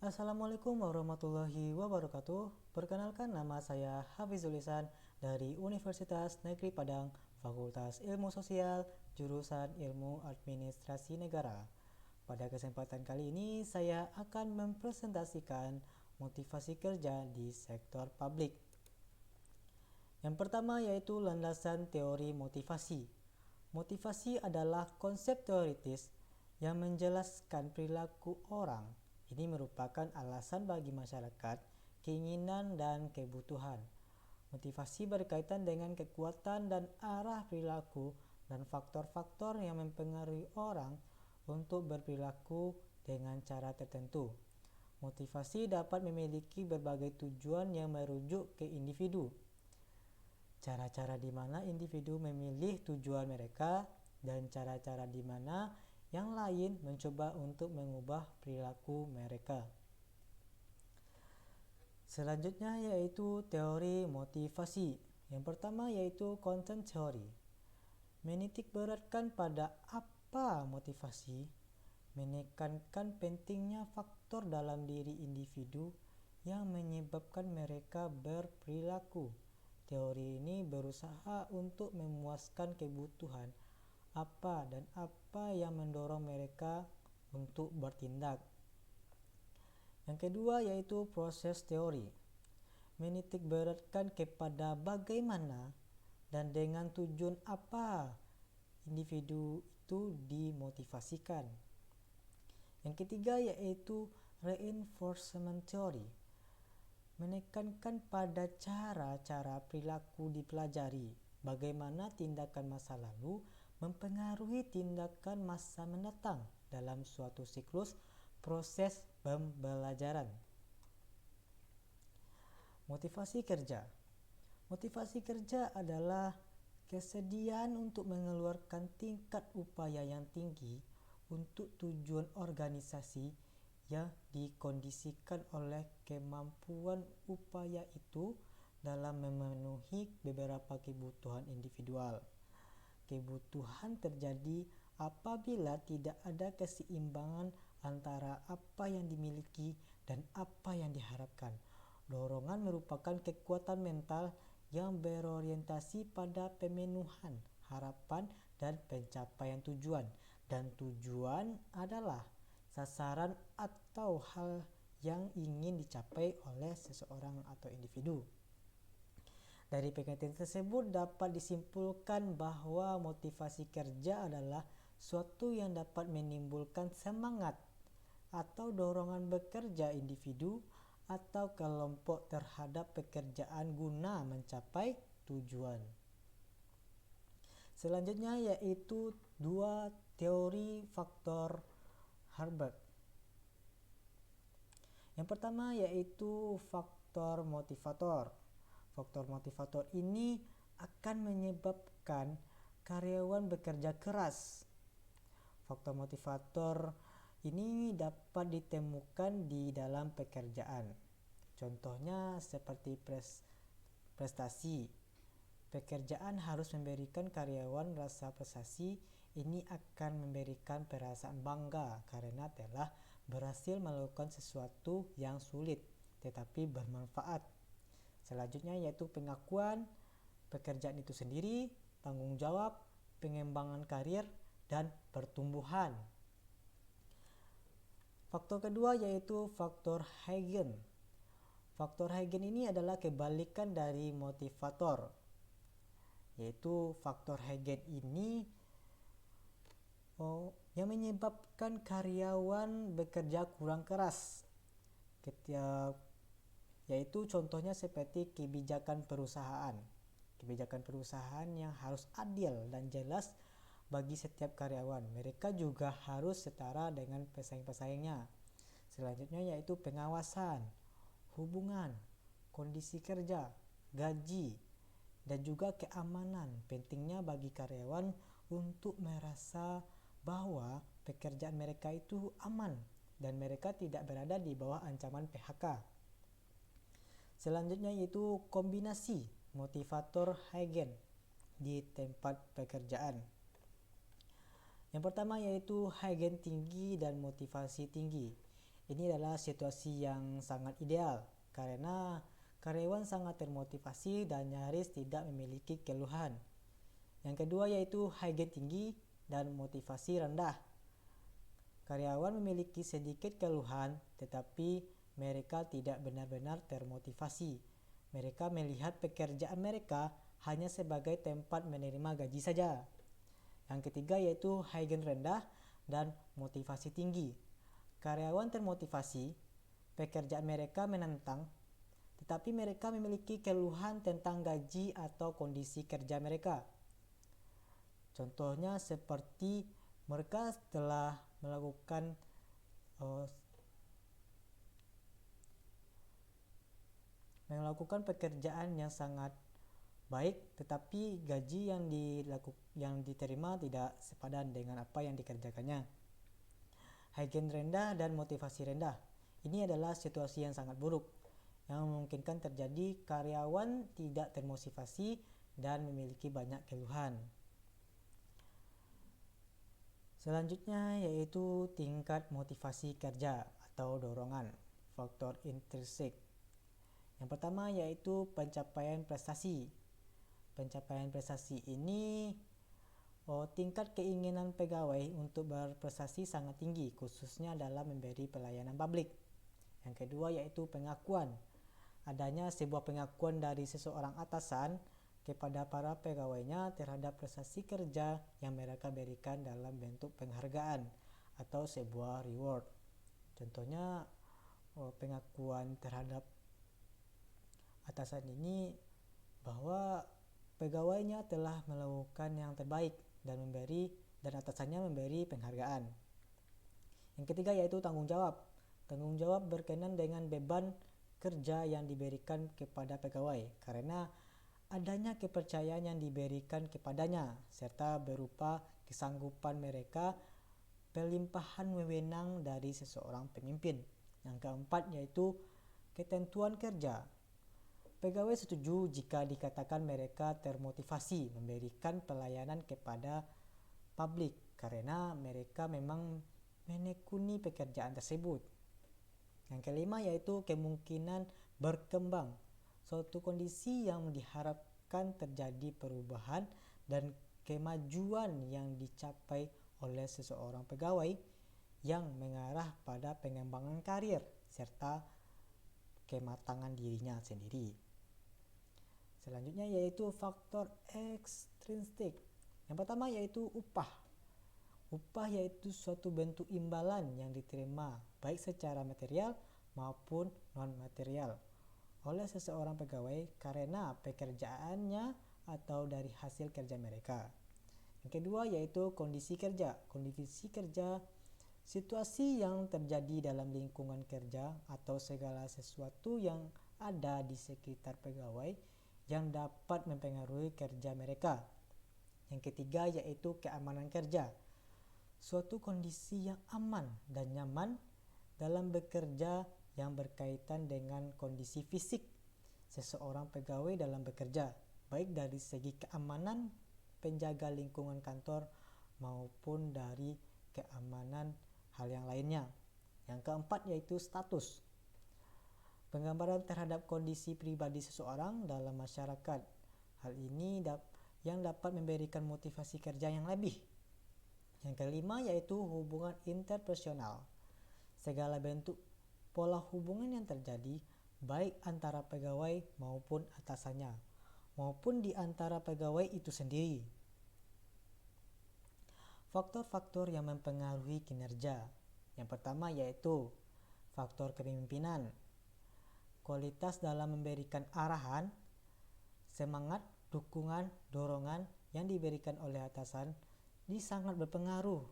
Assalamualaikum warahmatullahi wabarakatuh. Perkenalkan, nama saya Hafizul Ihsan dari Universitas Negeri Padang, Fakultas Ilmu Sosial, jurusan Ilmu Administrasi Negara. Pada kesempatan kali ini saya akan mempresentasikan motivasi kerja di sektor publik. Yang pertama yaitu landasan teori motivasi. Motivasi adalah konsep teoritis yang menjelaskan perilaku orang. Ini merupakan alasan bagi masyarakat, keinginan dan kebutuhan. Motivasi berkaitan dengan kekuatan dan arah perilaku dan faktor-faktor yang mempengaruhi orang untuk berperilaku dengan cara tertentu. Motivasi dapat memiliki berbagai tujuan yang merujuk ke individu. Cara-cara di mana individu memilih tujuan mereka dan cara-cara di mana yang lain mencoba untuk mengubah perilaku mereka. Selanjutnya yaitu teori motivasi. Yang pertama yaitu content theory. Menitik beratkan pada apa motivasi, menekankan pentingnya faktor dalam diri individu yang menyebabkan mereka berperilaku. Teori ini berusaha untuk memuaskan kebutuhan apa dan apa yang mendorong mereka untuk bertindak. Yang kedua yaitu proses teori. Menitik beratkan kepada bagaimana dan dengan tujuan apa individu itu dimotivasikan. Yang ketiga yaitu reinforcement theory. Menekankan pada cara-cara perilaku dipelajari, bagaimana tindakan masa lalu mempengaruhi tindakan masa mendatang dalam suatu siklus proses pembelajaran. Motivasi kerja. Motivasi kerja adalah kesediaan untuk mengeluarkan tingkat upaya yang tinggi untuk tujuan organisasi yang dikondisikan oleh kemampuan upaya itu dalam memenuhi beberapa kebutuhan individual. Kebutuhan terjadi apabila tidak ada keseimbangan antara apa yang dimiliki dan apa yang diharapkan. Dorongan merupakan kekuatan mental yang berorientasi pada pemenuhan harapan dan pencapaian tujuan, dan tujuan adalah sasaran atau hal yang ingin dicapai oleh seseorang atau individu. Dari pengertian tersebut dapat disimpulkan bahwa motivasi kerja adalah suatu yang dapat menimbulkan semangat atau dorongan bekerja individu atau kelompok terhadap pekerjaan guna mencapai tujuan. Selanjutnya yaitu dua teori faktor Herbert. Yang pertama yaitu faktor motivator. Faktor motivator ini akan menyebabkan karyawan bekerja keras. Faktor motivator ini dapat ditemukan di dalam pekerjaan. Contohnya seperti prestasi. Pekerjaan harus memberikan karyawan rasa prestasi. Ini akan memberikan perasaan bangga karena telah berhasil melakukan sesuatu yang sulit tetapi bermanfaat. Selanjutnya yaitu pengakuan pekerjaan itu sendiri, tanggung jawab, pengembangan karir, dan pertumbuhan. Faktor kedua yaitu faktor Heigen. Faktor Heigen ini adalah kebalikan dari motivator, yaitu faktor Heigen ini yang menyebabkan karyawan bekerja kurang keras, yaitu contohnya seperti kebijakan perusahaan. Kebijakan perusahaan yang harus adil dan jelas bagi setiap karyawan. Mereka juga harus setara dengan pesaing-pesaingnya. Selanjutnya yaitu pengawasan, hubungan, kondisi kerja, gaji, dan juga keamanan. Pentingnya bagi karyawan untuk merasa bahwa pekerjaan mereka itu aman dan mereka tidak berada di bawah ancaman PHK. Selanjutnya yaitu kombinasi motivator Heigen di tempat pekerjaan. Yang pertama yaitu Heigen tinggi dan motivasi tinggi. Ini adalah situasi yang sangat ideal karena karyawan sangat termotivasi dan nyaris tidak memiliki keluhan. Yang kedua yaitu high gain tinggi dan motivasi rendah. Karyawan memiliki sedikit keluhan tetapi mereka tidak benar-benar termotivasi. Mereka melihat pekerjaan mereka hanya sebagai tempat menerima gaji saja. Yang ketiga yaitu high gain rendah dan motivasi tinggi. Karyawan termotivasi, pekerjaan mereka menantang, tetapi mereka memiliki keluhan tentang gaji atau kondisi kerja mereka. Contohnya seperti mereka telah melakukan pekerjaan yang sangat baik, tetapi gaji yang diterima tidak sepadan dengan apa yang dikerjakannya. High gain rendah dan motivasi rendah. Ini adalah situasi yang sangat buruk yang memungkinkan terjadi karyawan tidak termotivasi dan memiliki banyak keluhan. Selanjutnya yaitu tingkat motivasi kerja atau dorongan, faktor intrinsik. Yang pertama yaitu pencapaian prestasi. Pencapaian prestasi ini tingkat keinginan pegawai untuk berprestasi sangat tinggi, khususnya dalam memberi pelayanan publik. Yang kedua yaitu pengakuan. Adanya sebuah pengakuan dari seseorang atasan kepada para pegawainya terhadap prestasi kerja yang mereka berikan dalam bentuk penghargaan atau sebuah reward. Contohnya pengakuan terhadap atasan ini bahwa pegawainya telah melakukan yang terbaik dan atasannya memberi penghargaan. Yang ketiga yaitu tanggung jawab. Tanggung jawab berkenaan dengan beban kerja yang diberikan kepada pegawai karena adanya kepercayaan yang diberikan kepadanya serta berupa kesanggupan mereka pelimpahan wewenang dari seseorang pemimpin. Yang keempat yaitu ketentuan kerja. Pegawai setuju jika dikatakan mereka termotivasi memberikan pelayanan kepada publik karena mereka memang menekuni pekerjaan tersebut. Yang kelima yaitu kemungkinan berkembang. Suatu kondisi yang diharapkan terjadi perubahan dan kemajuan yang dicapai oleh seseorang pegawai yang mengarah pada pengembangan karir serta kematangan dirinya sendiri. Selanjutnya yaitu faktor ekstrinsik. Yang pertama yaitu upah. Upah yaitu suatu bentuk imbalan yang diterima baik secara material maupun non-material oleh seseorang pegawai karena pekerjaannya atau dari hasil kerja mereka. Yang kedua yaitu kondisi kerja. Kondisi kerja situasi yang terjadi dalam lingkungan kerja atau segala sesuatu yang ada di sekitar pegawai yang dapat mempengaruhi kerja mereka. Yang ketiga yaitu keamanan kerja. Suatu kondisi yang aman dan nyaman dalam bekerja yang berkaitan dengan kondisi fisik seseorang pegawai dalam bekerja, baik dari segi keamanan penjaga lingkungan kantor maupun dari keamanan hal yang lainnya. Yang keempat yaitu status. Penggambaran terhadap kondisi pribadi seseorang dalam masyarakat. Hal ini yang dapat memberikan motivasi kerja yang lebih. Yang kelima yaitu hubungan interpersonal. Segala bentuk pola hubungan yang terjadi baik antara pegawai maupun atasannya maupun di antara pegawai itu sendiri. Faktor-faktor yang mempengaruhi kinerja. Yang pertama yaitu faktor kepemimpinan. Kualitas dalam memberikan arahan, semangat, dukungan, dorongan yang diberikan oleh atasan ini sangat berpengaruh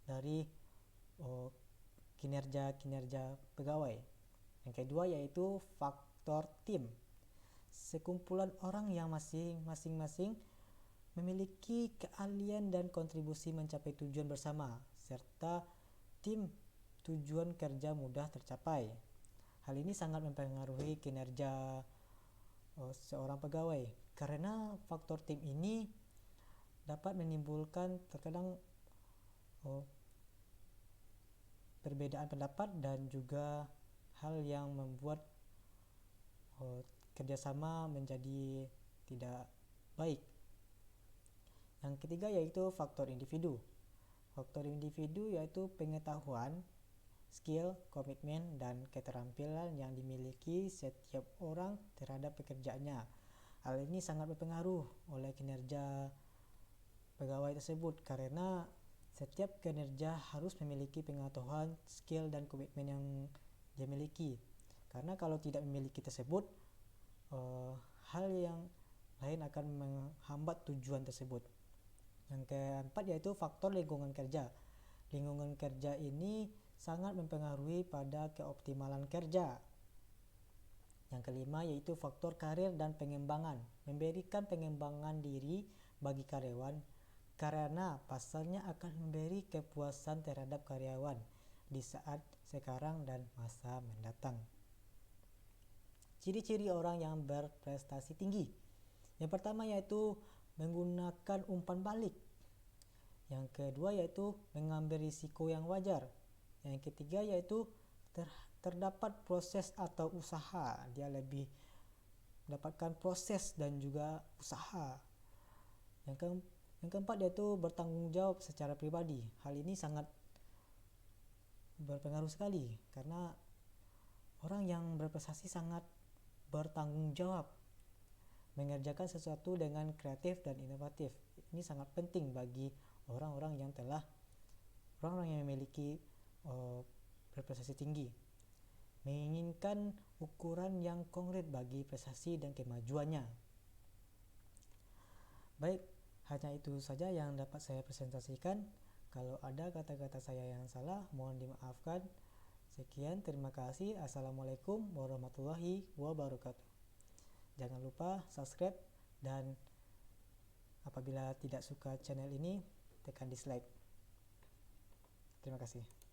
dari kinerja pegawai. Yang kedua yaitu faktor tim. Sekumpulan orang yang masing-masing memiliki keahlian dan kontribusi mencapai tujuan bersama serta tim tujuan kerja mudah tercapai. Hal ini sangat mempengaruhi kinerja seorang pegawai karena faktor tim ini dapat menimbulkan terkadang perbedaan pendapat dan juga hal yang membuat kerjasama menjadi tidak baik. Yang ketiga yaitu faktor individu. Faktor individu yaitu pengetahuan, skill, komitmen, dan keterampilan yang dimiliki setiap orang terhadap pekerjaannya. Hal ini sangat berpengaruh oleh kinerja pegawai tersebut karena setiap kinerja harus memiliki pengetahuan, skill, dan komitmen yang dia miliki. Karena kalau tidak memiliki tersebut, hal yang lain akan menghambat tujuan tersebut. Yang keempat yaitu faktor lingkungan kerja. Lingkungan kerja ini sangat mempengaruhi pada keoptimalan kerja. Yang kelima yaitu faktor karir dan pengembangan. Memberikan pengembangan diri bagi karyawan karena pasalnya akan memberi kepuasan terhadap karyawan di saat sekarang dan masa mendatang. Ciri-ciri orang yang berprestasi tinggi. Yang pertama yaitu menggunakan umpan balik. Yang kedua yaitu mengambil risiko yang wajar. Yang ketiga yaitu terdapat proses atau usaha. Dia lebih mendapatkan proses dan juga usaha. Yang keempat yaitu bertanggung jawab secara pribadi. Hal ini sangat berpengaruh sekali karena orang yang berprestasi sangat bertanggung jawab, mengerjakan sesuatu dengan kreatif dan inovatif. Ini sangat penting bagi orang-orang yang memiliki berprestasi tinggi. Menginginkan ukuran yang konkret bagi prestasi dan kemajuannya. Baik, hanya itu saja yang dapat saya presentasikan. Kalau ada kata-kata saya yang salah, mohon dimaafkan. Sekian, terima kasih. Assalamualaikum warahmatullahi wabarakatuh. Jangan lupa subscribe dan apabila tidak suka channel ini, tekan dislike. Terima kasih.